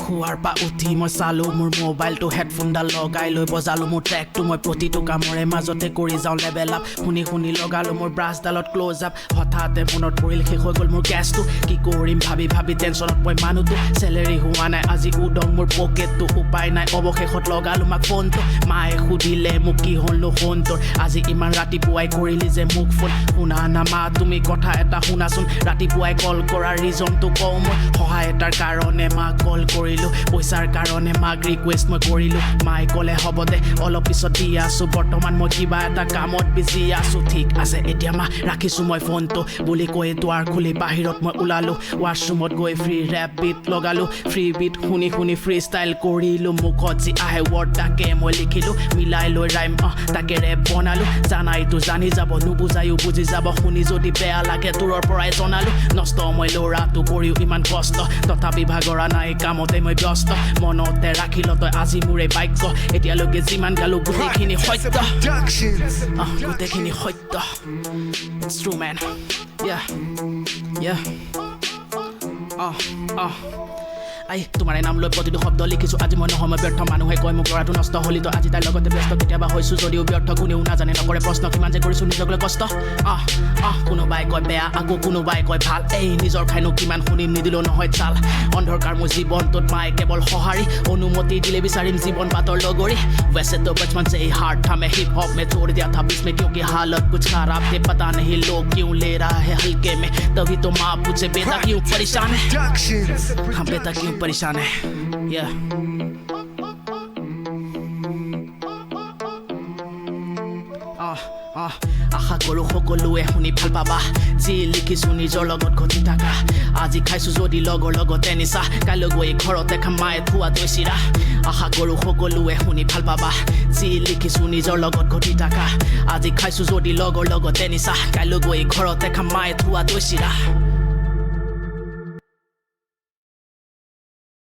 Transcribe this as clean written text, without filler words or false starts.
খুৱাৰ পা উঠি মই চালো মোৰ মোবাইলটো হেডফোনডাল লগাই লৈ বজালো মোৰ ট্ৰেকটো মই প্ৰতিটো কামৰে মাজতে কৰি যাওঁ লেভেল আপ শুনি লগালো মোৰ ব্ৰাছডালত ক্লোজ আপ হঠাতে মনত পৰিল শেষ হৈ গ'ল মোৰ গেছটো কি কৰিম ভাবি টেনচনত মই মানুহটো চেলেৰি হোৱা নাই আজি উদং মোৰ পকেটটো উপায় নাই অৱশেষত লগালো মাক ফোনটো মায়ে সুধিলে মোক কি হ'ল নো ফোন তোৰ আজি ইমান ৰাতিপুৱাই কৰিলি যে মোক ফোন শুনা না মা তুমি কথা এটা শুনাচোন ৰাতিপুৱাই কল কৰাৰ ৰিজনটো কওঁ মই সহায় এটাৰ কাৰণে মাক কল কৰিলো পইচাৰ কাৰণে মাক ৰিকুৱেষ্ট মই কৰিলো মায়ে ক'লে হ'ব দে অলপ পিছত দি আছো বৰ্তমান মই কিবা এটা কামত বিজি আছো ঠিক আছে এতিয়া মা ৰাখিছো মই ফোনটো বুলি কৈ দুৱাৰ খুলি বাহিৰত মই ওলালো ৱাছৰুমত গৈ ফ্ৰী ৰেপ বিট লগালো ফ্ৰী বিট শুনি ফ্ৰী ষ্টাইল কৰিলো মুখত যি আহে ৱৰ্ড তাকে মই লিখিলো মিলাই লৈ ৰাইম তাকে ৰেপ বনালো জানাইতো জানি যাব নুবুজায়ো বুজি যাব শুনি যদি বেয়া লাগে দূৰৰ পৰাই জনালো নষ্ট মই ল'ৰাটো কৰিও ইমান কষ্ট তথাপি ভাগৰা নাই কামতে মই ব্যস্ত মনতে ৰাখিল তই আজি মোৰে বাক্য এতিয়ালৈকে যিমান গালো গোটেইখিনি সত্য গোটেইখিনি সত্য It's true man yeah তোমাৰে নাম লৈ প্ৰতিটো শব্দ লিখিছো আজি মই নহয় মই ব্যৰ্থ মানুহে কয় মোক ল'ৰাটো নষ্ট হলি তো আজি তাইৰ লগতে ব্যস্ত কেতিয়াবা হৈছো যদিও ব্যৰ্থ কোনেও নাজানে নকৰে প্ৰশ্ন কিমান যে কৰিছো নিজক লৈ কষ্ট কোনোবাই কয় বেয়া আকৌ কোনোবাই কয় ভাল এই নিজৰ খাইনো কিমান শুনিম নিদিলেও নহয় চাল অন্ধকাৰ মোৰ জীৱনটোত মায়ে কেৱল সঁহাৰি অনুমতি দিলে বিচাৰিম জীৱন বাটৰ লগৰী वैसे तो बचपन से ही हार्ड था मैं हिप हॉप में छोड़ दिया था बीच में क्योंकि हालत कुछ खराब थे पता नहीं लोग क्यों ले रहा है हल्के में तभी तो माँ मुझसे बेटा क्यों परेशान है हम बेटा क्यों परेशान है yeah আশা কৰো সকলোৱে শুনি ভাল পাবা যি লিখিছো নিজৰ লগত ঘটি থাকা আজি খাইছো যদি লগৰ লগতে নিচা কাইলৈ গৈ ঘৰতে খামাই থোৱা দৈ চিৰা আশা কৰো সকলোৱে শুনি ভাল পাবা যি লিখিছো নিজৰ লগত ঘটি থাকা আজি খাইছো যদি লগৰ লগতে নিচা কাইলৈ গৈ ঘৰতে খামাই থোৱা দৈ চিৰা